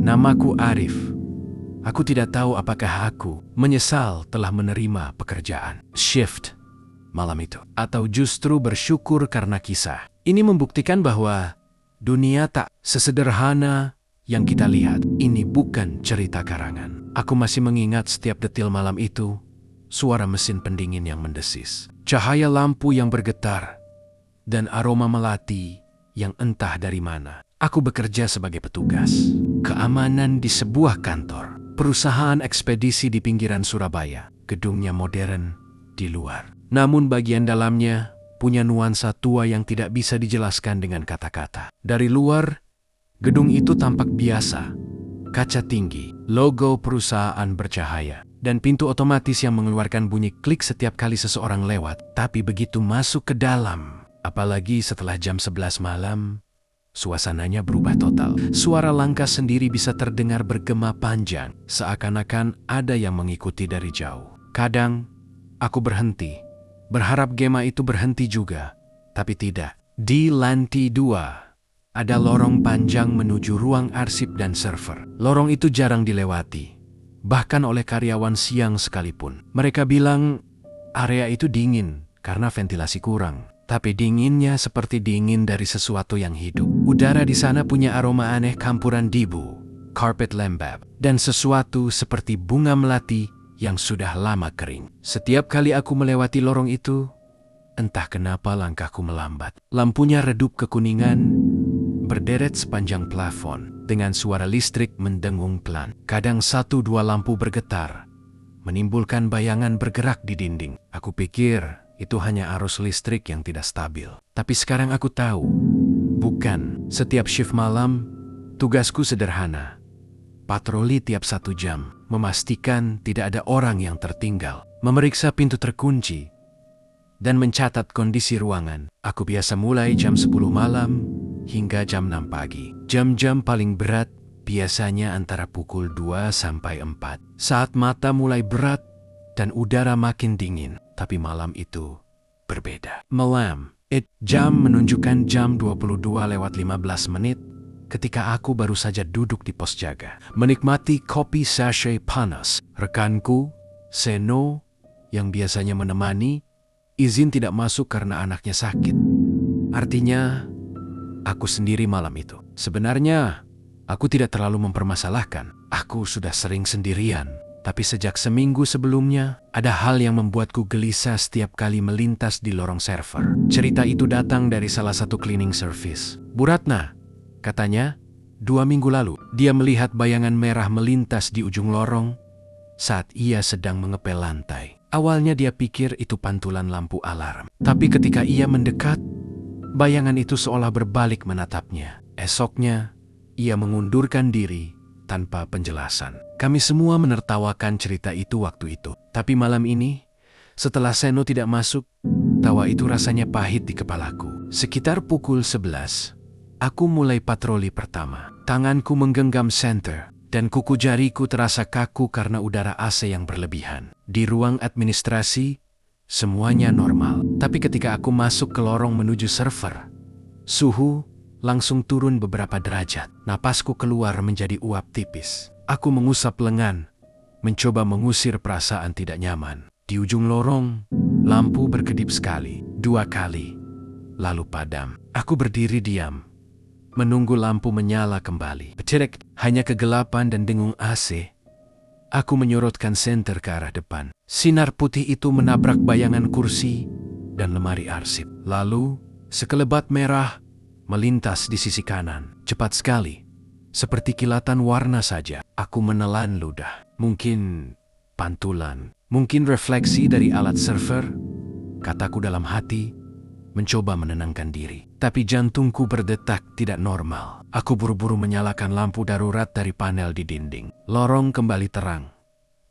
Namaku Arif. Aku tidak tahu apakah aku menyesal telah menerima pekerjaan shift malam itu, atau justru bersyukur karena kisah ini membuktikan bahwa dunia tak sesederhana yang kita lihat. Ini bukan cerita karangan. Aku masih mengingat setiap detil malam itu, suara mesin pendingin yang mendesis, cahaya lampu yang bergetar, dan aroma melati yang entah dari mana. Aku bekerja sebagai petugas keamanan di sebuah kantor perusahaan ekspedisi di pinggiran Surabaya. Gedungnya modern di luar, namun bagian dalamnya punya nuansa tua yang tidak bisa dijelaskan dengan kata-kata. Dari luar, gedung itu tampak biasa. Kaca tinggi, logo perusahaan bercahaya, dan pintu otomatis yang mengeluarkan bunyi klik setiap kali seseorang lewat. Tapi begitu masuk ke dalam, apalagi setelah jam 11 malam, suasananya berubah total. Suara langkah sendiri bisa terdengar bergema panjang, seakan-akan ada yang mengikuti dari jauh. Kadang, aku berhenti, berharap gema itu berhenti juga, tapi tidak. Di lantai 2, ada lorong panjang menuju ruang arsip dan server. Lorong itu jarang dilewati, bahkan oleh karyawan siang sekalipun. Mereka bilang area itu dingin karena ventilasi kurang. Tapi dinginnya seperti dingin dari sesuatu yang hidup. Udara di sana punya aroma aneh campuran debu, carpet lembab, dan sesuatu seperti bunga melati yang sudah lama kering. Setiap kali aku melewati lorong itu, entah kenapa langkahku melambat. Lampunya redup kekuningan, berderet sepanjang plafon, dengan suara listrik mendengung pelan. Kadang 1-2 lampu bergetar, menimbulkan bayangan bergerak di dinding. Aku pikir itu hanya arus listrik yang tidak stabil. Tapi sekarang aku tahu, bukan. Setiap shift malam, tugasku sederhana. Patroli tiap 1 jam, memastikan tidak ada orang yang tertinggal, memeriksa pintu terkunci, dan mencatat kondisi ruangan. Aku biasa mulai jam 10 malam hingga jam 6 pagi. Jam-jam paling berat biasanya antara pukul 2 sampai 4. Saat mata mulai berat dan udara makin dingin. Tapi malam itu berbeda. Malam, jam menunjukkan jam 22:15 ketika aku baru saja duduk di pos jaga, menikmati kopi sachet panas. Rekanku, Seno, yang biasanya menemani, izin tidak masuk karena anaknya sakit. Artinya, aku sendiri malam itu. Sebenarnya, aku tidak terlalu mempermasalahkan. Aku sudah sering sendirian. Tapi sejak seminggu sebelumnya, ada hal yang membuatku gelisah setiap kali melintas di lorong server. Cerita itu datang dari salah satu cleaning service. Bu Ratna, katanya, 2 minggu lalu, dia melihat bayangan merah melintas di ujung lorong saat ia sedang mengepel lantai. Awalnya dia pikir itu pantulan lampu alarm. Tapi ketika ia mendekat, bayangan itu seolah berbalik menatapnya. Esoknya, ia mengundurkan diri tanpa penjelasan. Kami semua menertawakan cerita itu waktu itu. Tapi malam ini, setelah Seno tidak masuk, tawa itu rasanya pahit di kepalaku. Sekitar pukul 11, aku mulai patroli pertama. Tanganku menggenggam senter, dan kuku jariku terasa kaku karena udara AC yang berlebihan. Di ruang administrasi, semuanya normal. Tapi ketika aku masuk ke lorong menuju server, suhu langsung turun beberapa derajat. Napasku keluar menjadi uap tipis. Aku mengusap lengan, mencoba mengusir perasaan tidak nyaman. Di ujung lorong, lampu berkedip sekali, 2 kali, lalu padam. Aku berdiri diam, menunggu lampu menyala kembali. Petirek, hanya kegelapan dan dengung AC. Aku menyorotkan senter ke arah depan. Sinar putih itu menabrak bayangan kursi dan lemari arsip. Lalu, sekelebat merah melintas di sisi kanan. Cepat sekali, seperti kilatan warna saja. Aku menelan ludah. Mungkin pantulan, mungkin refleksi dari alat server, kataku dalam hati, mencoba menenangkan diri. Tapi jantungku berdetak tidak normal. Aku buru-buru menyalakan lampu darurat dari panel di dinding. Lorong kembali terang,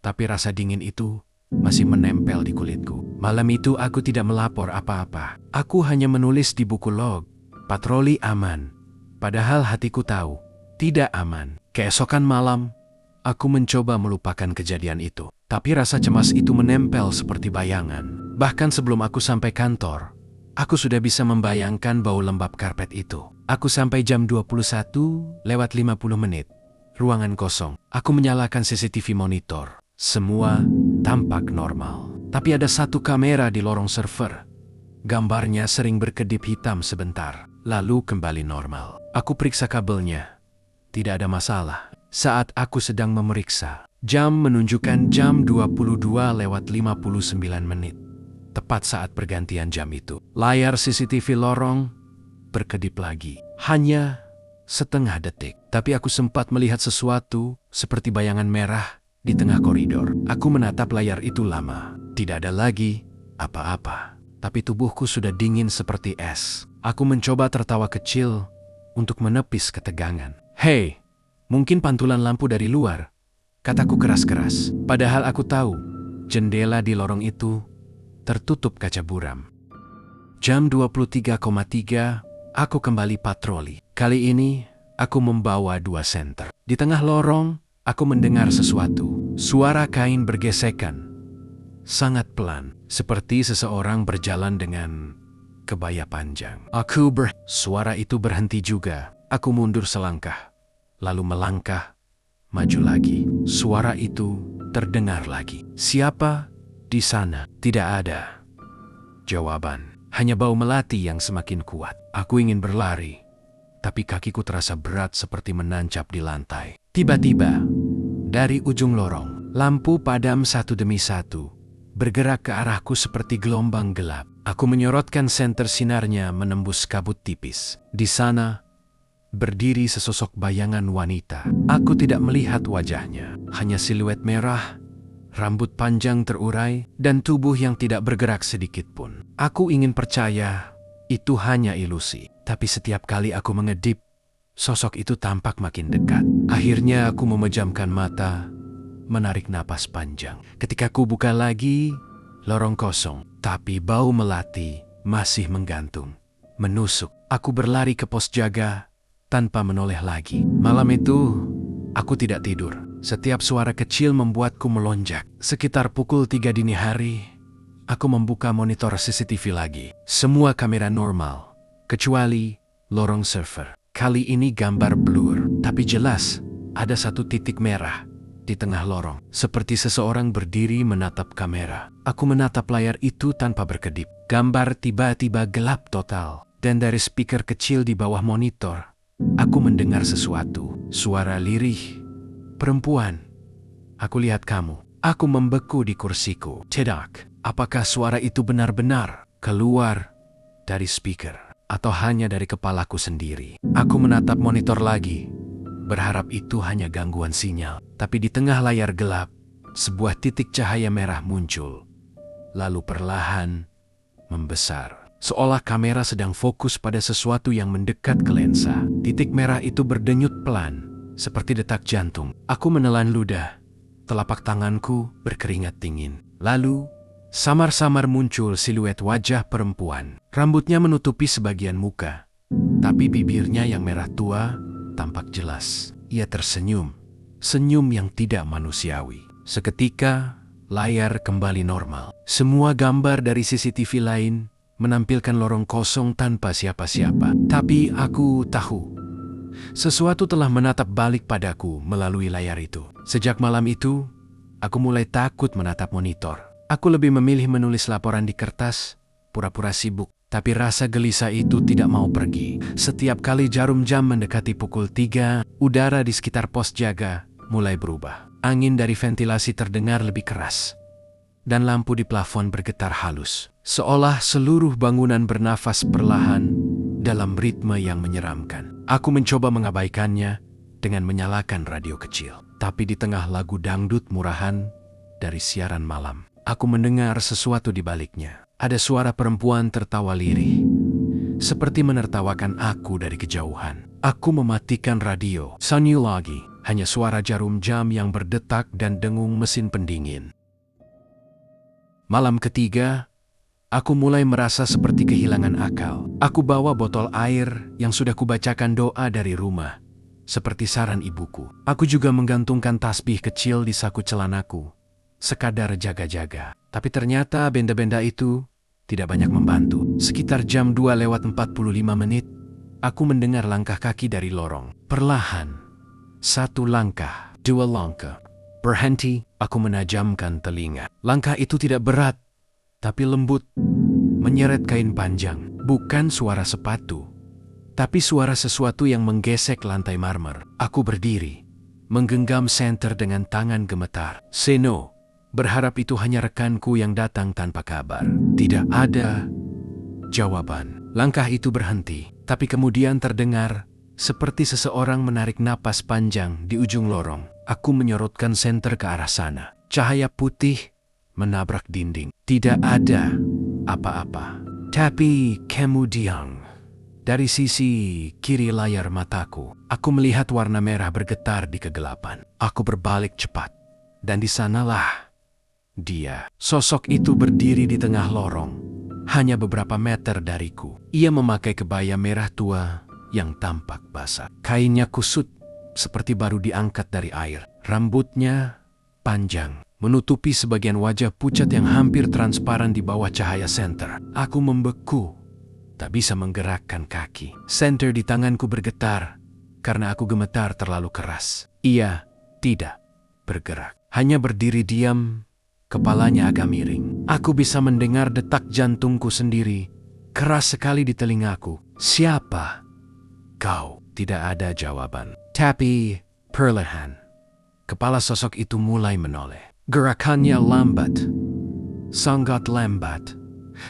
tapi rasa dingin itu masih menempel di kulitku. Malam itu aku tidak melapor apa-apa. Aku hanya menulis di buku log, patroli aman. Padahal hatiku tahu, tidak aman. Keesokan malam, aku mencoba melupakan kejadian itu. Tapi rasa cemas itu menempel seperti bayangan. Bahkan sebelum aku sampai kantor, aku sudah bisa membayangkan bau lembab karpet itu. Aku sampai jam 21:50. Ruangan kosong. Aku menyalakan CCTV monitor. Semua tampak normal. Tapi ada satu kamera di lorong server. Gambarnya sering berkedip hitam sebentar, lalu kembali normal. Aku periksa kabelnya. Tidak ada masalah. Saat aku sedang memeriksa, jam menunjukkan jam 22:59. Tepat saat pergantian jam itu, layar CCTV lorong berkedip lagi. Hanya setengah detik. Tapi aku sempat melihat sesuatu seperti bayangan merah di tengah koridor. Aku menatap layar itu lama. Tidak ada lagi apa-apa. Tapi tubuhku sudah dingin seperti es. Aku mencoba tertawa kecil untuk menepis ketegangan. "Hei, mungkin pantulan lampu dari luar," kataku keras-keras. Padahal aku tahu jendela di lorong itu tertutup kaca buram. Jam 23:03, aku kembali patroli. Kali ini aku membawa 2 senter. Di tengah lorong, aku mendengar sesuatu. Suara kain bergesekan. Sangat pelan, seperti seseorang berjalan dengan kebaya panjang. Suara itu berhenti juga. Aku mundur selangkah, lalu melangkah, maju lagi. Suara itu terdengar lagi. Siapa di sana? Tidak ada jawaban. Hanya bau melati yang semakin kuat. Aku ingin berlari, tapi kakiku terasa berat seperti menancap di lantai. Tiba-tiba, dari ujung lorong, lampu padam satu demi satu bergerak ke arahku seperti gelombang gelap. Aku menyorotkan senter sinarnya menembus kabut tipis. Di sana, berdiri sesosok bayangan wanita. Aku tidak melihat wajahnya, hanya siluet merah, rambut panjang terurai, dan tubuh yang tidak bergerak sedikit pun. Aku ingin percaya itu hanya ilusi, tapi setiap kali aku mengedip, sosok itu tampak makin dekat. Akhirnya aku memejamkan mata, menarik napas panjang. Ketika ku buka lagi, lorong kosong, tapi bau melati masih menggantung, menusuk. Aku berlari ke pos jaga tanpa menoleh lagi. Malam itu, aku tidak tidur. Setiap suara kecil membuatku melonjak. Sekitar pukul 3 dini hari, aku membuka monitor CCTV lagi. Semua kamera normal, kecuali lorong server. Kali ini gambar blur, tapi jelas ada satu titik merah di tengah lorong, seperti seseorang berdiri menatap kamera. Aku menatap layar itu tanpa berkedip. Gambar tiba-tiba gelap total, dan dari speaker kecil di bawah monitor, aku mendengar sesuatu. Suara lirih, "Perempuan, aku lihat kamu." Aku membeku di kursiku. Tidak, apakah suara itu benar-benar keluar dari speaker, atau hanya dari kepalaku sendiri? Aku menatap monitor lagi, berharap itu hanya gangguan sinyal. Tapi di tengah layar gelap, sebuah titik cahaya merah muncul, lalu perlahan membesar. Seolah kamera sedang fokus pada sesuatu yang mendekat ke lensa. Titik merah itu berdenyut pelan, seperti detak jantung. Aku menelan ludah. Telapak tanganku berkeringat dingin. Lalu, samar-samar muncul siluet wajah perempuan. Rambutnya menutupi sebagian muka, tapi bibirnya yang merah tua tampak jelas. Ia tersenyum, senyum yang tidak manusiawi. Seketika, layar kembali normal. Semua gambar dari CCTV lain menampilkan lorong kosong tanpa siapa-siapa. Tapi aku tahu, sesuatu telah menatap balik padaku melalui layar itu. Sejak malam itu, aku mulai takut menatap monitor. Aku lebih memilih menulis laporan di kertas, pura-pura sibuk. Tapi rasa gelisah itu tidak mau pergi. Setiap kali jarum jam mendekati pukul 3, udara di sekitar pos jaga mulai berubah. Angin dari ventilasi terdengar lebih keras, dan lampu di plafon bergetar halus. Seolah seluruh bangunan bernafas perlahan dalam ritme yang menyeramkan. Aku mencoba mengabaikannya dengan menyalakan radio kecil. Tapi di tengah lagu dangdut murahan dari siaran malam, aku mendengar sesuatu di baliknya. Ada suara perempuan tertawa lirih, seperti menertawakan aku dari kejauhan. Aku mematikan radio. Sunyi lagi, hanya suara jarum jam yang berdetak dan dengung mesin pendingin. Malam ketiga, aku mulai merasa seperti kehilangan akal. Aku bawa botol air yang sudah kubacakan doa dari rumah, seperti saran ibuku. Aku juga menggantungkan tasbih kecil di saku celanaku, sekadar jaga-jaga. Tapi ternyata benda-benda itu tidak banyak membantu. Sekitar jam 2:45, aku mendengar langkah kaki dari lorong. Perlahan, Satu langkah, dua langkah. Berhenti, aku menajamkan telinga. Langkah itu tidak berat, tapi lembut, menyeret kain panjang. Bukan suara sepatu, tapi suara sesuatu yang menggesek lantai marmer. Aku berdiri, menggenggam senter dengan tangan gemetar. Seno, berharap itu hanya rekanku yang datang tanpa kabar. Tidak ada jawaban. Langkah itu berhenti, tapi kemudian terdengar seperti seseorang menarik napas panjang di ujung lorong. Aku menyorotkan senter ke arah sana. Cahaya putih menabrak dinding. Tidak ada apa-apa. Tapi kemudian, dari sisi kiri layar mataku, aku melihat warna merah bergetar di kegelapan. Aku berbalik cepat, dan di sanalah dia. Sosok itu berdiri di tengah lorong, hanya beberapa meter dariku. Ia memakai kebaya merah tua yang tampak basah. Kainnya kusut seperti baru diangkat dari air. Rambutnya panjang, menutupi sebagian wajah pucat yang hampir transparan di bawah cahaya senter. Aku membeku, tak bisa menggerakkan kaki. Senter di tanganku bergetar karena aku gemetar terlalu keras. Ia tidak bergerak, hanya berdiri diam, kepalanya agak miring. Aku bisa mendengar detak jantungku sendiri keras sekali di telingaku. Siapa kau? Tidak ada jawaban. Tapi perlahan, kepala sosok itu mulai menoleh. Gerakannya lambat, sangat lambat,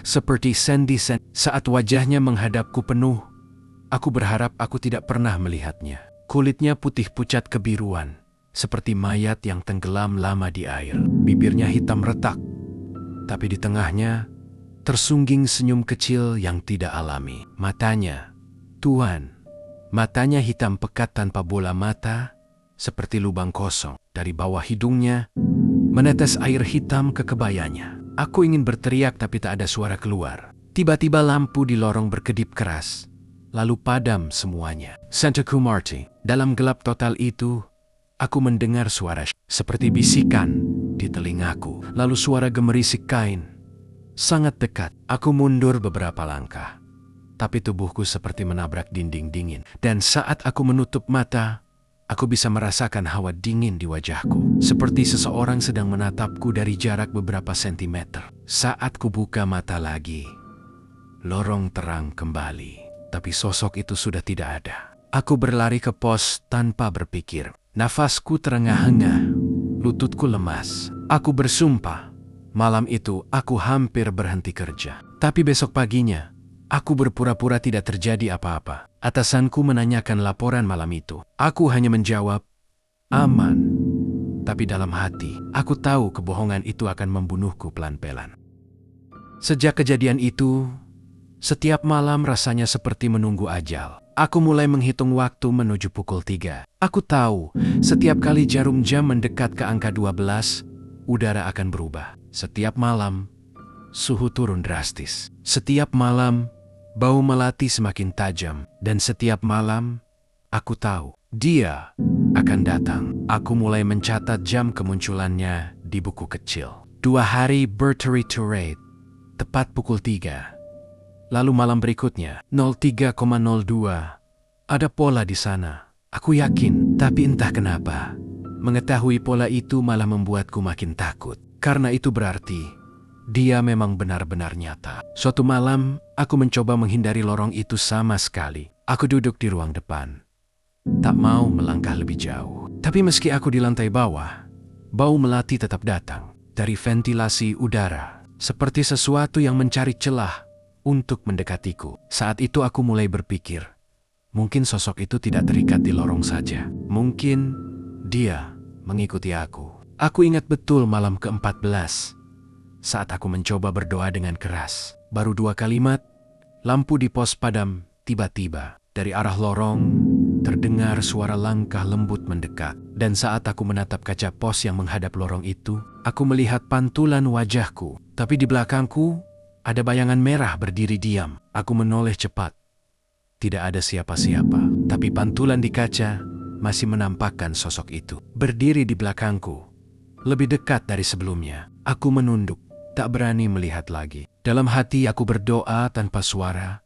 seperti sendi-sendi. Saat wajahnya menghadapku penuh, aku berharap aku tidak pernah melihatnya. Kulitnya putih pucat kebiruan, seperti mayat yang tenggelam lama di air. Bibirnya hitam retak, tapi di tengahnya tersungging senyum kecil yang tidak alami. Matanya, Tuhan, matanya hitam pekat tanpa bola mata, seperti lubang kosong. Dari bawah hidungnya menetes air hitam ke kebayanya. Aku ingin berteriak tapi tak ada suara keluar. Tiba-tiba lampu di lorong berkedip keras, lalu padam semuanya. Senterku mati. Dalam gelap total itu, aku mendengar suara seperti bisikan di telingaku. Lalu suara gemerisik kain, sangat dekat. Aku mundur beberapa langkah, tapi tubuhku seperti menabrak dinding dingin. Dan saat aku menutup mata, aku bisa merasakan hawa dingin di wajahku, seperti seseorang sedang menatapku dari jarak beberapa sentimeter. Saat ku buka mata lagi, lorong terang kembali, tapi sosok itu sudah tidak ada. Aku berlari ke pos tanpa berpikir. Nafasku terengah-engah, lututku lemas. Aku bersumpah, malam itu aku hampir berhenti kerja. Tapi besok paginya, aku berpura-pura tidak terjadi apa-apa. Atasanku menanyakan laporan malam itu. Aku hanya menjawab, aman. Tapi dalam hati, aku tahu kebohongan itu akan membunuhku pelan-pelan. Sejak kejadian itu, setiap malam rasanya seperti menunggu ajal. Aku mulai menghitung waktu menuju pukul 3. Aku tahu, setiap kali jarum jam mendekat ke angka 12, udara akan berubah. Setiap malam, suhu turun drastis. Setiap malam, bau melati semakin tajam, dan setiap malam, aku tahu dia akan datang. Aku mulai mencatat jam kemunculannya di buku kecil. 2 hari berturut-turut, tepat pukul 3. Lalu malam berikutnya, 03,02. Ada pola di sana. Aku yakin, tapi entah kenapa, mengetahui pola itu malah membuatku makin takut. Karena itu berarti dia memang benar-benar nyata. Suatu malam, aku mencoba menghindari lorong itu sama sekali. Aku duduk di ruang depan, tak mau melangkah lebih jauh. Tapi meski aku di lantai bawah, bau melati tetap datang dari ventilasi udara, seperti sesuatu yang mencari celah untuk mendekatiku. Saat itu aku mulai berpikir, mungkin sosok itu tidak terikat di lorong saja. Mungkin dia mengikuti aku. Aku ingat betul malam ke-14. Saat aku mencoba berdoa dengan keras, baru 2 kalimat, lampu di pos padam. Tiba-tiba, dari arah lorong, terdengar suara langkah lembut mendekat. Dan saat aku menatap kaca pos yang menghadap lorong itu, aku melihat pantulan wajahku. Tapi di belakangku, ada bayangan merah berdiri diam. Aku menoleh cepat. Tidak ada siapa-siapa, tapi pantulan di kaca masih menampakkan sosok itu. Berdiri di belakangku, lebih dekat dari sebelumnya. Aku menunduk, tak berani melihat lagi. Dalam hati aku berdoa tanpa suara.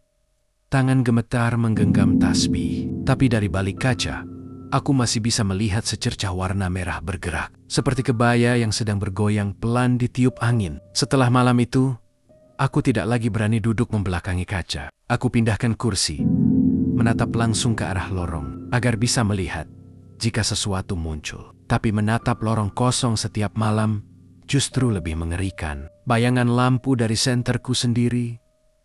Tangan gemetar menggenggam tasbih. Tapi dari balik kaca, aku masih bisa melihat secercah warna merah bergerak, seperti kebaya yang sedang bergoyang pelan ditiup angin. Setelah malam itu, aku tidak lagi berani duduk membelakangi kaca. Aku pindahkan kursi, menatap langsung ke arah lorong, agar bisa melihat jika sesuatu muncul. Tapi menatap lorong kosong setiap malam justru lebih mengerikan. Bayangan lampu dari senterku sendiri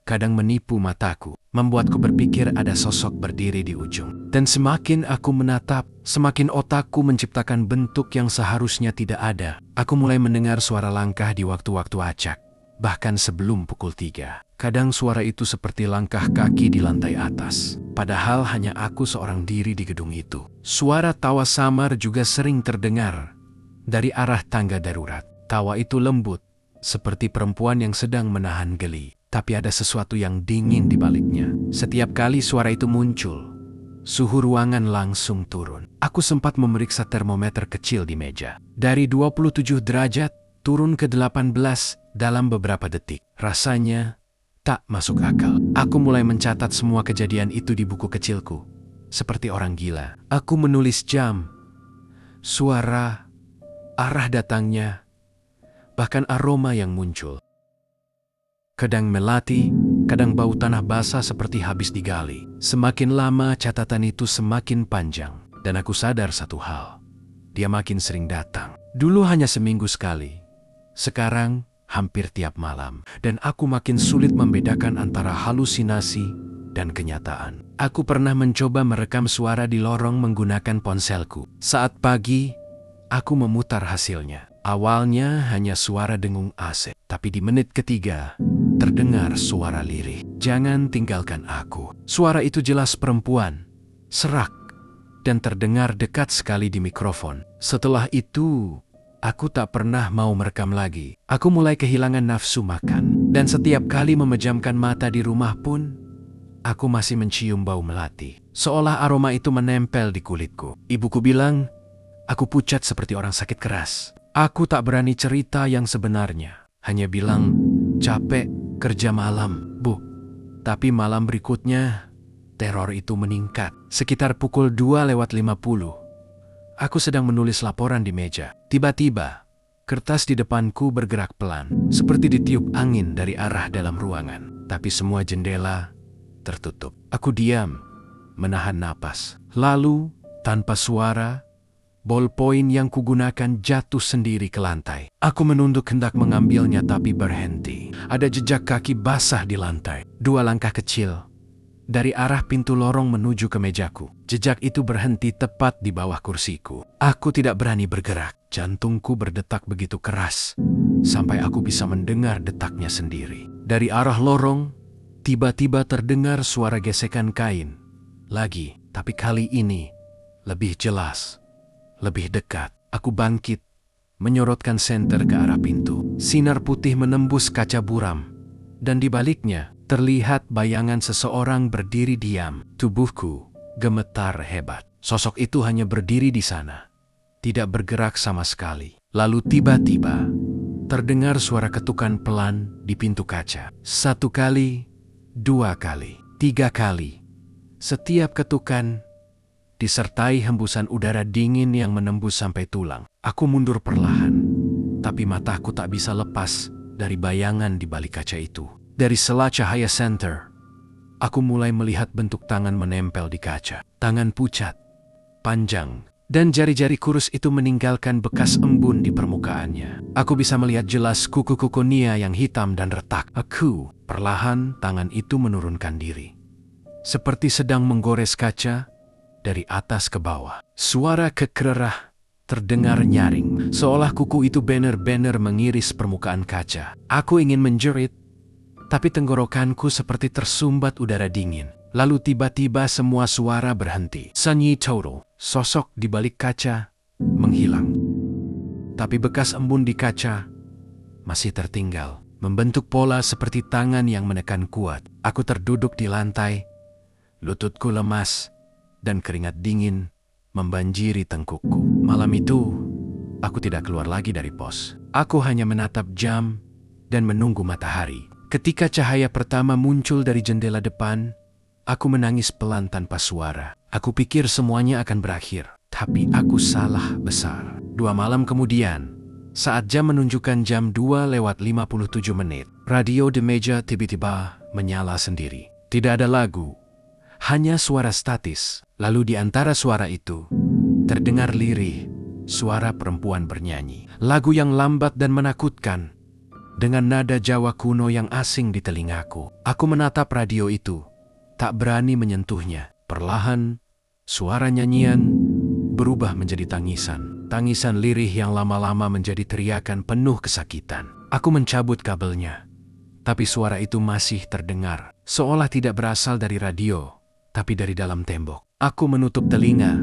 kadang menipu mataku, membuatku berpikir ada sosok berdiri di ujung. Dan semakin aku menatap, semakin otakku menciptakan bentuk yang seharusnya tidak ada. Aku mulai mendengar suara langkah di waktu-waktu acak, bahkan sebelum pukul 3. Kadang suara itu seperti langkah kaki di lantai atas, padahal hanya aku seorang diri di gedung itu. Suara tawa samar juga sering terdengar dari arah tangga darurat. Tawa itu lembut, seperti perempuan yang sedang menahan geli. Tapi ada sesuatu yang dingin di baliknya. Setiap kali suara itu muncul, suhu ruangan langsung turun. Aku sempat memeriksa termometer kecil di meja. Dari 27 derajat turun ke 18 dalam beberapa detik. Rasanya tak masuk akal. Aku mulai mencatat semua kejadian itu di buku kecilku. Seperti orang gila. Aku menulis jam, suara, arah datangnya, bahkan aroma yang muncul. Kadang melati, kadang bau tanah basah seperti habis digali. Semakin lama catatan itu semakin panjang. Dan aku sadar satu hal, dia makin sering datang. Dulu hanya seminggu sekali, sekarang hampir tiap malam. Dan aku makin sulit membedakan antara halusinasi dan kenyataan. Aku pernah mencoba merekam suara di lorong menggunakan ponselku. Saat pagi, aku memutar hasilnya. Awalnya hanya suara dengung AC, tapi di menit ketiga terdengar suara lirih. "Jangan tinggalkan aku." Suara itu jelas perempuan, serak, dan terdengar dekat sekali di mikrofon. Setelah itu, aku tak pernah mau merekam lagi. Aku mulai kehilangan nafsu makan, dan setiap kali memejamkan mata di rumah pun, aku masih mencium bau melati. Seolah aroma itu menempel di kulitku. Ibuku bilang, aku pucat seperti orang sakit keras. Aku tak berani cerita yang sebenarnya. Hanya bilang, capek kerja malam, Bu. Tapi malam berikutnya, teror itu meningkat. Sekitar pukul 2:50, aku sedang menulis laporan di meja. Tiba-tiba, kertas di depanku bergerak pelan, seperti ditiup angin dari arah dalam ruangan. Tapi semua jendela tertutup. Aku diam, menahan napas. Lalu, tanpa suara, bolpoin yang kugunakan jatuh sendiri ke lantai. Aku menunduk hendak mengambilnya tapi berhenti. Ada jejak kaki basah di lantai. 2 langkah kecil dari arah pintu lorong menuju ke mejaku. Jejak itu berhenti tepat di bawah kursiku. Aku tidak berani bergerak. Jantungku berdetak begitu keras sampai aku bisa mendengar detaknya sendiri. Dari arah lorong, tiba-tiba terdengar suara gesekan kain. Lagi, tapi kali ini lebih jelas. Lebih dekat. Aku bangkit, menyorotkan senter ke arah pintu. Sinar putih menembus kaca buram, dan di baliknya terlihat bayangan seseorang berdiri diam. Tubuhku gemetar hebat. Sosok itu hanya berdiri di sana, tidak bergerak sama sekali. Lalu tiba-tiba terdengar suara ketukan pelan di pintu kaca. 1 kali, 2 kali, 3 kali. Setiap ketukan disertai hembusan udara dingin yang menembus sampai tulang. Aku mundur perlahan, tapi mataku tak bisa lepas dari bayangan di balik kaca itu. Dari sela cahaya senter, aku mulai melihat bentuk tangan menempel di kaca. Tangan pucat, panjang, dan jari-jari kurus itu meninggalkan bekas embun di permukaannya. Aku bisa melihat jelas kuku-kuku Nia yang hitam dan retak. Perlahan tangan itu menurunkan diri, seperti sedang menggores kaca dari atas ke bawah. Suara kekerah terdengar nyaring, seolah kuku itu benar-benar mengiris permukaan kaca. Aku ingin menjerit, tapi tenggorokanku seperti tersumbat udara dingin. Lalu tiba-tiba semua suara berhenti. Sunyi total. Sosok di balik kaca menghilang. Tapi bekas embun di kaca masih tertinggal, membentuk pola seperti tangan yang menekan kuat. Aku terduduk di lantai, lututku lemas, dan keringat dingin membanjiri tengkukku. Malam itu, aku tidak keluar lagi dari pos. Aku hanya menatap jam dan menunggu matahari. Ketika cahaya pertama muncul dari jendela depan, aku menangis pelan tanpa suara. Aku pikir semuanya akan berakhir. Tapi aku salah besar. 2 malam kemudian, saat jam menunjukkan jam 2:57, radio di meja tiba-tiba menyala sendiri. Tidak ada lagu, hanya suara statis. Lalu di antara suara itu, terdengar lirih suara perempuan bernyanyi. Lagu yang lambat dan menakutkan, dengan nada Jawa kuno yang asing di telingaku. Aku menatap radio itu, tak berani menyentuhnya. Perlahan, suara nyanyian berubah menjadi tangisan. Tangisan lirih yang lama-lama menjadi teriakan penuh kesakitan. Aku mencabut kabelnya, tapi suara itu masih terdengar. Seolah tidak berasal dari radio, tapi dari dalam tembok. Aku menutup telinga,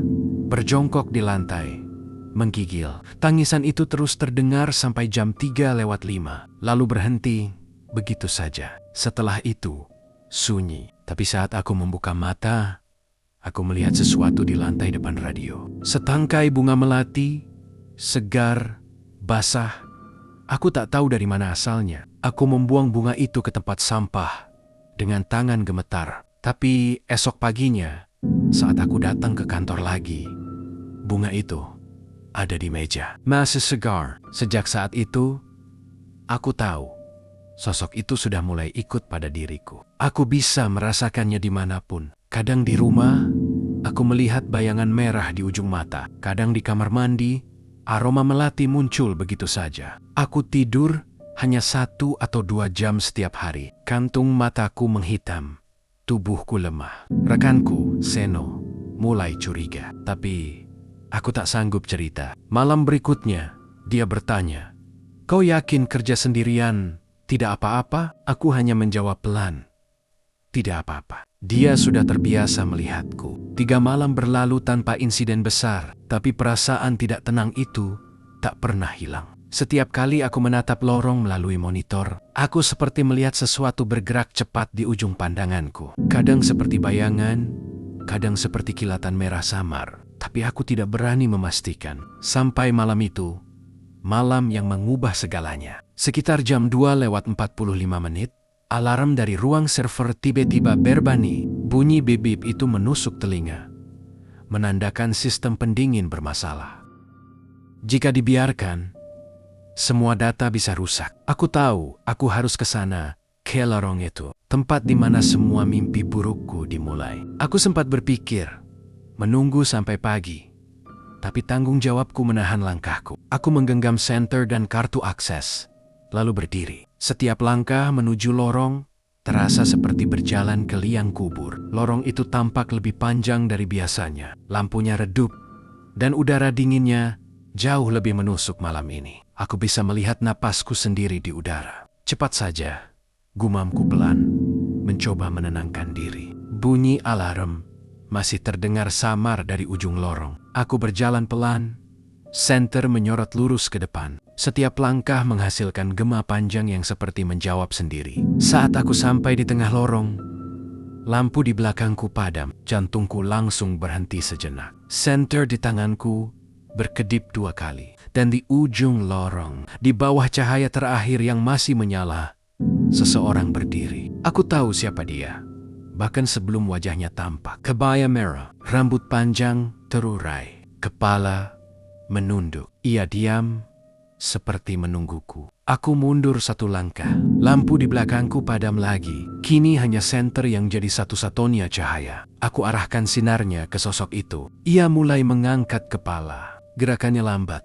berjongkok di lantai, menggigil. Tangisan itu terus terdengar sampai jam 3:05, lalu berhenti begitu saja. Setelah itu, sunyi. Tapi saat aku membuka mata, aku melihat sesuatu di lantai depan radio. Setangkai bunga melati, segar, basah. Aku tak tahu dari mana asalnya. Aku membuang bunga itu ke tempat sampah dengan tangan gemetar. Tapi esok paginya, saat aku datang ke kantor lagi, bunga itu ada di meja. Masih segar. Sejak saat itu, aku tahu sosok itu sudah mulai ikut pada diriku. Aku bisa merasakannya dimanapun. Kadang di rumah, aku melihat bayangan merah di ujung mata. Kadang di kamar mandi, aroma melati muncul begitu saja. Aku tidur hanya 1 atau 2 jam setiap hari. Kantung mataku menghitam, tubuhku lemah. Rekanku, Seno, mulai curiga. Tapi aku tak sanggup cerita. Malam berikutnya, dia bertanya, "Kau yakin kerja sendirian tidak apa-apa?" Aku hanya menjawab pelan, "Tidak apa-apa." Dia sudah terbiasa melihatku. 3 malam berlalu tanpa insiden besar, tapi perasaan tidak tenang itu tak pernah hilang. Setiap kali aku menatap lorong melalui monitor, aku seperti melihat sesuatu bergerak cepat di ujung pandanganku. Kadang seperti bayangan, kadang seperti kilatan merah samar. Tapi aku tidak berani memastikan. Sampai malam itu, malam yang mengubah segalanya. Sekitar jam 2:45, alarm dari ruang server tiba-tiba berbunyi. Bunyi bip-bip itu menusuk telinga, menandakan sistem pendingin bermasalah. Jika dibiarkan, semua data bisa rusak. Aku tahu aku harus ke sana, ke lorong itu, tempat di mana semua mimpi burukku dimulai. Aku sempat berpikir menunggu sampai pagi, tapi tanggung jawabku menahan langkahku. Aku menggenggam senter dan kartu akses, lalu berdiri. Setiap langkah menuju lorong terasa seperti berjalan ke liang kubur. Lorong itu tampak lebih panjang dari biasanya. Lampunya redup, dan udara dinginnya jauh lebih menusuk malam ini. Aku bisa melihat napasku sendiri di udara. Cepat saja, gumamku pelan, mencoba menenangkan diri. Bunyi alarm masih terdengar samar dari ujung lorong. Aku berjalan pelan, senter menyorot lurus ke depan. Setiap langkah menghasilkan gema panjang yang seperti menjawab sendiri. Saat aku sampai di tengah lorong, lampu di belakangku padam. Jantungku langsung berhenti sejenak. Senter di tanganku berkedip 2 kali. Dan di ujung lorong, di bawah cahaya terakhir yang masih menyala, seseorang berdiri. Aku tahu siapa dia, bahkan sebelum wajahnya tampak. Kebaya merah, rambut panjang terurai, kepala menunduk. Ia diam, seperti menungguku. Aku mundur 1 langkah. Lampu di belakangku padam lagi. Kini hanya senter yang jadi satu-satunya cahaya. Aku arahkan sinarnya ke sosok itu. Ia mulai mengangkat kepala. Gerakannya lambat,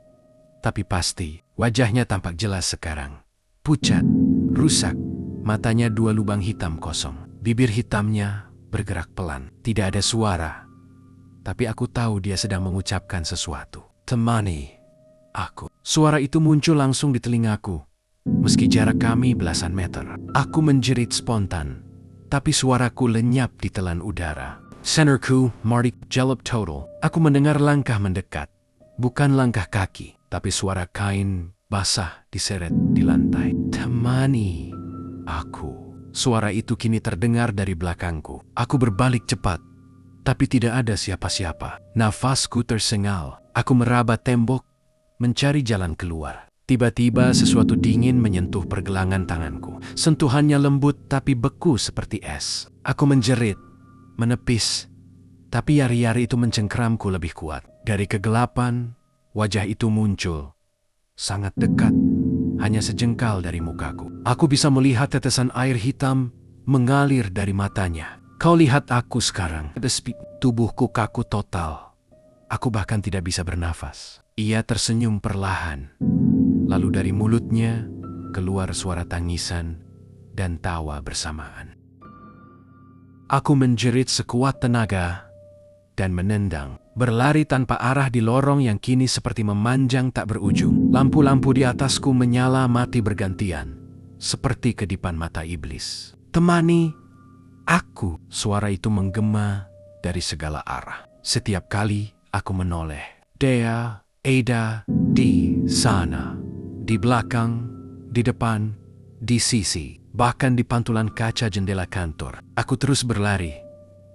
tapi pasti. Wajahnya tampak jelas sekarang. Pucat, rusak, matanya 2 lubang hitam kosong. Bibir hitamnya bergerak pelan. Tidak ada suara, tapi aku tahu dia sedang mengucapkan sesuatu. "Temani aku." Suara itu muncul langsung di telingaku, meski jarak kami belasan meter. Aku menjerit spontan, tapi suaraku lenyap di telan udara. Senterku, Marty, jelek total. Aku mendengar langkah mendekat. Bukan langkah kaki, tapi suara kain basah diseret di lantai. "Temani aku." Suara itu kini terdengar dari belakangku. Aku berbalik cepat, tapi tidak ada siapa-siapa. Nafasku tersengal. Aku meraba tembok, mencari jalan keluar. Tiba-tiba sesuatu dingin menyentuh pergelangan tanganku. Sentuhannya lembut tapi beku seperti es. Aku menjerit, menepis, tapi yari-yari itu mencengkeramku lebih kuat. Dari kegelapan, wajah itu muncul. Sangat dekat, hanya sejengkal dari mukaku. Aku bisa melihat tetesan air hitam mengalir dari matanya. Kau lihat aku sekarang. Tubuhku kaku total. Aku bahkan tidak bisa bernafas. Ia tersenyum perlahan. Lalu dari mulutnya keluar suara tangisan dan tawa bersamaan. Aku menjerit sekuat tenaga dan menendang, berlari tanpa arah di lorong yang kini seperti memanjang tak berujung. Lampu-lampu di atasku menyala mati bergantian, seperti kedipan mata iblis. Temani aku, suara itu menggema dari segala arah. Setiap kali aku menoleh, Dea, Ada, di sana, di belakang, di depan, di sisi, bahkan di pantulan kaca jendela kantor. Aku terus berlari.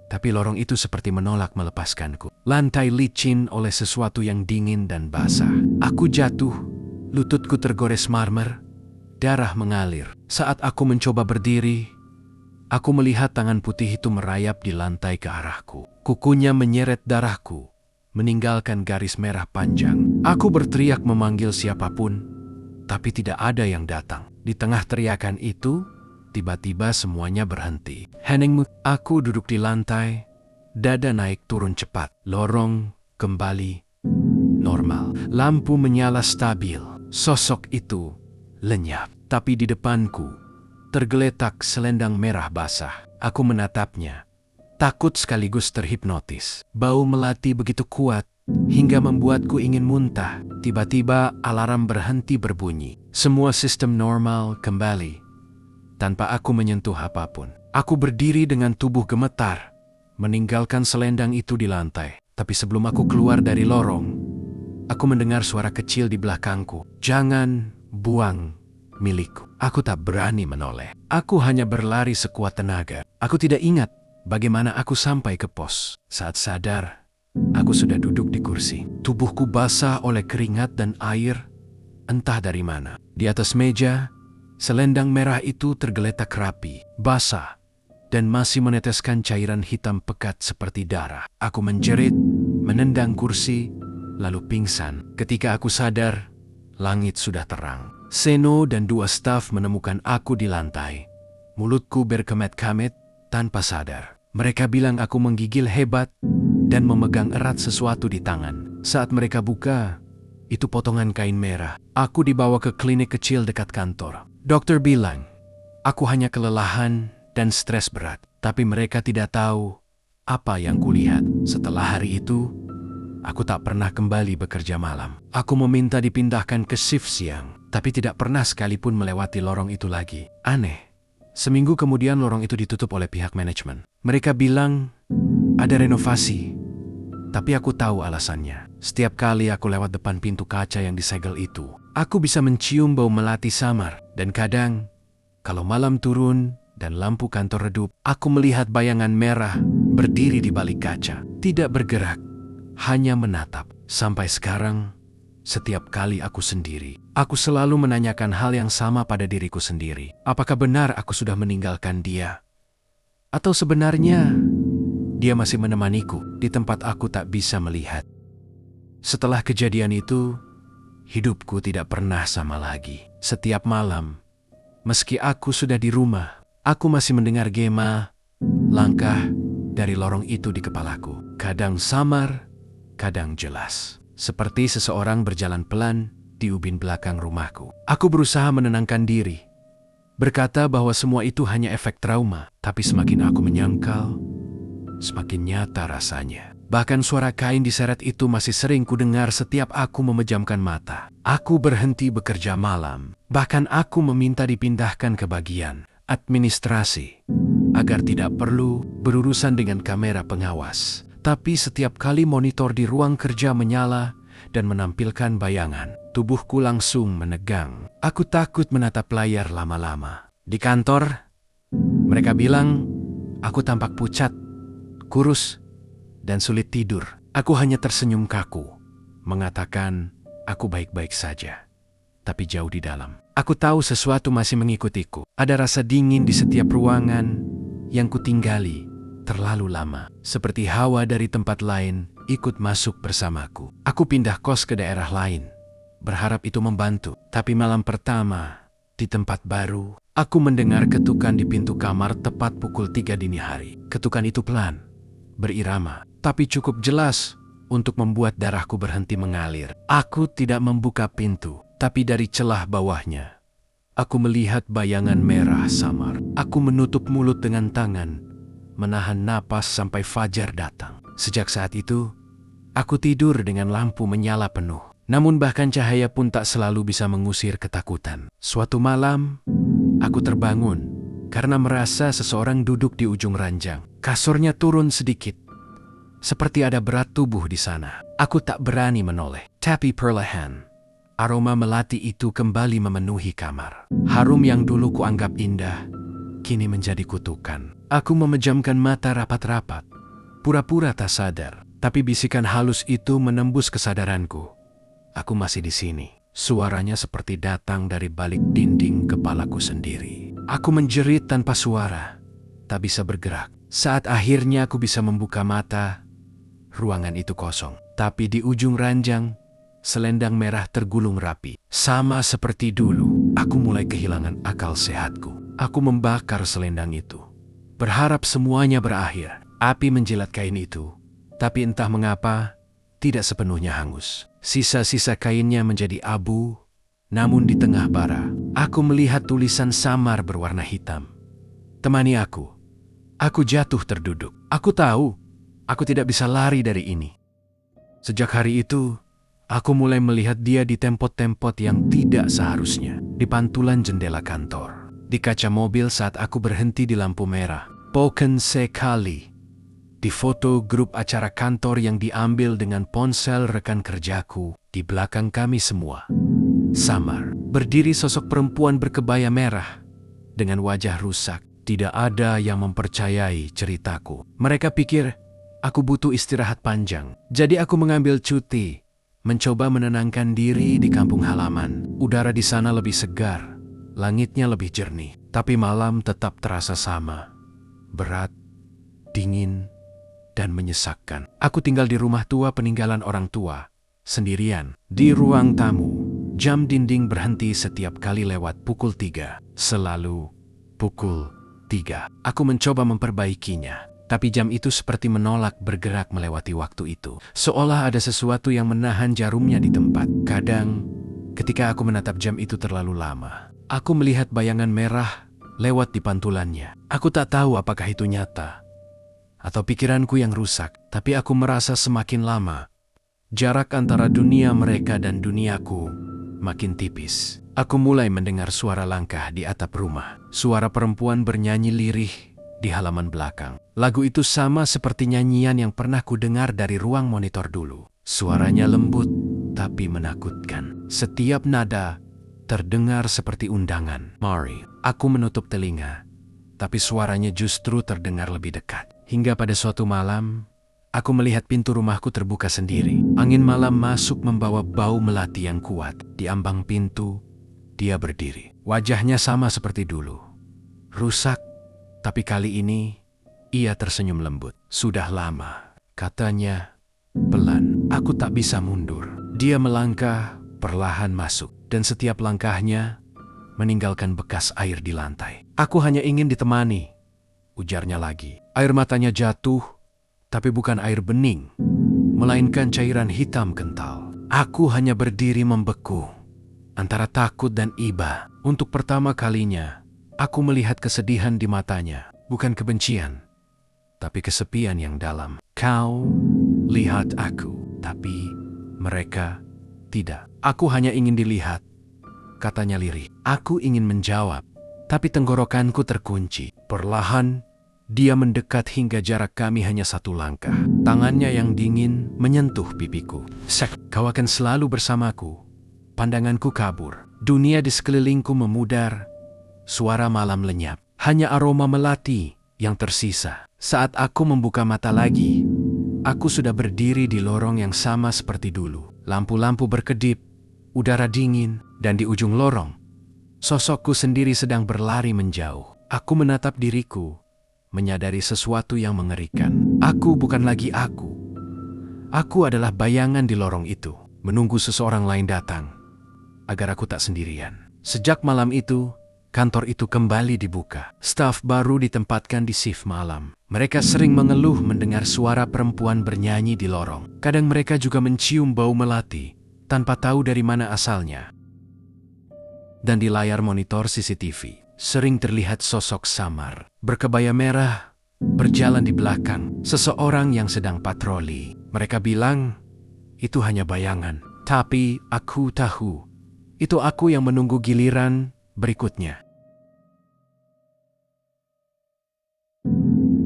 Tapi lorong itu seperti menolak melepaskanku. Lantai licin oleh sesuatu yang dingin dan basah. Aku jatuh, lututku tergores marmer, darah mengalir. Saat aku mencoba berdiri, aku melihat tangan putih itu merayap di lantai ke arahku. Kukunya menyeret darahku, meninggalkan garis merah panjang. Aku berteriak memanggil siapapun, tapi tidak ada yang datang. Di tengah teriakan itu, tiba-tiba semuanya berhenti. Hening, aku duduk di lantai, dada naik turun cepat. Lorong kembali normal. Lampu menyala stabil. Sosok itu lenyap. Tapi di depanku tergeletak selendang merah basah. Aku menatapnya, takut sekaligus terhipnotis. Bau melati begitu kuat hingga membuatku ingin muntah. Tiba-tiba alarm berhenti berbunyi. Semua sistem normal kembali. Tanpa aku menyentuh apapun. Aku berdiri dengan tubuh gemetar, meninggalkan selendang itu di lantai. Tapi sebelum aku keluar dari lorong, aku mendengar suara kecil di belakangku. Jangan buang milikku. Aku tak berani menoleh. Aku hanya berlari sekuat tenaga. Aku tidak ingat bagaimana aku sampai ke pos. Saat sadar, aku sudah duduk di kursi. Tubuhku basah oleh keringat dan air, entah dari mana. Di atas meja, selendang merah itu tergeletak rapi, basah, dan masih meneteskan cairan hitam pekat seperti darah. Aku menjerit, menendang kursi, lalu pingsan. Ketika aku sadar, langit sudah terang. Seno dan dua staf menemukan aku di lantai. Mulutku berkemet-kemet tanpa sadar. Mereka bilang aku menggigil hebat dan memegang erat sesuatu di tangan. Saat mereka buka, itu potongan kain merah. Aku dibawa ke klinik kecil dekat kantor. Dokter bilang, aku hanya kelelahan dan stres berat. Tapi mereka tidak tahu apa yang kulihat. Setelah hari itu, aku tak pernah kembali bekerja malam. Aku meminta dipindahkan ke shift siang, tapi tidak pernah sekalipun melewati lorong itu lagi. Aneh. Seminggu kemudian lorong itu ditutup oleh pihak manajemen. Mereka bilang ada renovasi, tapi aku tahu alasannya. Setiap kali aku lewat depan pintu kaca yang disegel itu, aku bisa mencium bau melati samar. Dan kadang, kalau malam turun dan lampu kantor redup, aku melihat bayangan merah berdiri di balik kaca. Tidak bergerak, hanya menatap. Sampai sekarang, setiap kali aku sendiri, aku selalu menanyakan hal yang sama pada diriku sendiri. Apakah benar aku sudah meninggalkan dia? Atau sebenarnya, dia masih menemaniku di tempat aku tak bisa melihat? Setelah kejadian itu, hidupku tidak pernah sama lagi. Setiap malam, meski aku sudah di rumah, aku masih mendengar gema, langkah dari lorong itu di kepalaku. Kadang samar, kadang jelas. Seperti seseorang berjalan pelan di ubin belakang rumahku. Aku berusaha menenangkan diri, berkata bahwa semua itu hanya efek trauma. Tapi semakin aku menyangkal, semakin nyata rasanya. Bahkan suara kain diseret itu masih sering kudengar setiap aku memejamkan mata. Aku berhenti bekerja malam. Bahkan aku meminta dipindahkan ke bagian administrasi agar tidak perlu berurusan dengan kamera pengawas. Tapi setiap kali monitor di ruang kerja menyala dan menampilkan bayangan, tubuhku langsung menegang. Aku takut menatap layar lama-lama. Di kantor, mereka bilang aku tampak pucat, kurus, dan sulit tidur. Aku hanya tersenyum kaku, mengatakan aku baik-baik saja. Tapi jauh di dalam, aku tahu sesuatu masih mengikutiku. Ada rasa dingin di setiap ruangan yang kutinggali terlalu lama. Seperti hawa dari tempat lain ikut masuk bersamaku. Aku pindah kos ke daerah lain, berharap itu membantu. Tapi malam pertama, di tempat baru, aku mendengar ketukan di pintu kamar tepat pukul 3 dini hari. Ketukan itu pelan, berirama, tapi cukup jelas untuk membuat darahku berhenti mengalir. Aku tidak membuka pintu, tapi dari celah bawahnya, aku melihat bayangan merah samar. Aku menutup mulut dengan tangan, menahan napas sampai fajar datang. Sejak saat itu, aku tidur dengan lampu menyala penuh. Namun bahkan cahaya pun tak selalu bisa mengusir ketakutan. Suatu malam, aku terbangun karena merasa seseorang duduk di ujung ranjang. Kasurnya turun sedikit, seperti ada berat tubuh di sana. Aku tak berani menoleh. Tapi perlahan, aroma melati itu kembali memenuhi kamar. Harum yang dulu kuanggap indah, kini menjadi kutukan. Aku memejamkan mata rapat-rapat, pura-pura tak sadar. Tapi bisikan halus itu menembus kesadaranku. Aku masih di sini. Suaranya seperti datang dari balik dinding kepalaku sendiri. Aku menjerit tanpa suara, tak bisa bergerak. Saat akhirnya aku bisa membuka mata, ruangan itu kosong. Tapi di ujung ranjang, selendang merah tergulung rapi. Sama seperti dulu, aku mulai kehilangan akal sehatku. Aku membakar selendang itu, berharap semuanya berakhir. Api menjilat kain itu, tapi entah mengapa tidak sepenuhnya hangus. Sisa-sisa kainnya menjadi abu, namun di tengah bara, aku melihat tulisan samar berwarna hitam. Temani aku. Aku jatuh terduduk. Aku tahu, aku tidak bisa lari dari ini. Sejak hari itu, aku mulai melihat dia di tempat-tempat yang tidak seharusnya. Di pantulan jendela kantor, di kaca mobil saat aku berhenti di lampu merah, bahkan sekali di foto grup acara kantor yang diambil dengan ponsel rekan kerjaku. Di belakang kami semua, samar, berdiri sosok perempuan berkebaya merah dengan wajah rusak. Tidak ada yang mempercayai ceritaku. Mereka pikir aku butuh istirahat panjang. Jadi aku mengambil cuti, mencoba menenangkan diri di kampung halaman. Udara di sana lebih segar, langitnya lebih jernih. Tapi malam tetap terasa sama, berat, dingin, dan menyesakkan. Aku tinggal di rumah tua peninggalan orang tua, sendirian. Di ruang tamu, jam dinding berhenti setiap kali lewat pukul 3. Selalu pukul 3. Aku mencoba memperbaikinya, tapi jam itu seperti menolak bergerak melewati waktu itu. Seolah ada sesuatu yang menahan jarumnya di tempat. Kadang, ketika aku menatap jam itu terlalu lama, aku melihat bayangan merah lewat di pantulannya. Aku tak tahu apakah itu nyata atau pikiranku yang rusak, tapi aku merasa semakin lama, jarak antara dunia mereka dan duniaku makin tipis. Aku mulai mendengar suara langkah di atap rumah. Suara perempuan bernyanyi lirih di halaman belakang. Lagu itu sama seperti nyanyian yang pernah kudengar dari ruang monitor dulu. Suaranya lembut tapi menakutkan. Setiap nada terdengar seperti undangan. Mari, aku menutup telinga, tapi suaranya justru terdengar lebih dekat. Hingga pada suatu malam, aku melihat pintu rumahku terbuka sendiri. Angin malam masuk membawa bau melati yang kuat. Di ambang pintu, dia berdiri. Wajahnya sama seperti dulu, rusak, tapi kali ini ia tersenyum lembut. Sudah lama, katanya pelan. Aku tak bisa mundur. Dia melangkah perlahan masuk, dan setiap langkahnya meninggalkan bekas air di lantai. Aku hanya ingin ditemani, ujarnya lagi. Air matanya jatuh, tapi bukan air bening, melainkan cairan hitam kental. Aku hanya berdiri membeku antara takut dan iba. Untuk pertama kalinya, aku melihat kesedihan di matanya. Bukan kebencian, tapi kesepian yang dalam. Kau lihat aku, tapi mereka tidak. Aku hanya ingin dilihat, katanya lirih. Aku ingin menjawab, tapi tenggorokanku terkunci. Perlahan, dia mendekat hingga jarak kami hanya 1 langkah. Tangannya yang dingin menyentuh pipiku. Kau akan selalu bersamaku. Pandanganku kabur. Dunia di sekelilingku memudar. Suara malam lenyap. Hanya aroma melati yang tersisa. Saat aku membuka mata lagi, aku sudah berdiri di lorong yang sama seperti dulu. Lampu-lampu berkedip, udara dingin, dan di ujung lorong, sosokku sendiri sedang berlari menjauh. Aku menatap diriku, menyadari sesuatu yang mengerikan. Aku bukan lagi aku. Aku adalah bayangan di lorong itu, menunggu seseorang lain datang, agar aku tak sendirian. Sejak malam itu, kantor itu kembali dibuka. Staf baru ditempatkan di shift malam. Mereka sering mengeluh mendengar suara perempuan bernyanyi di lorong. Kadang mereka juga mencium bau melati, tanpa tahu dari mana asalnya. Dan di layar monitor CCTV, sering terlihat sosok samar, berkebaya merah, berjalan di belakang seseorang yang sedang patroli. Mereka bilang, itu hanya bayangan. Tapi aku tahu, itu aku yang menunggu giliran berikutnya.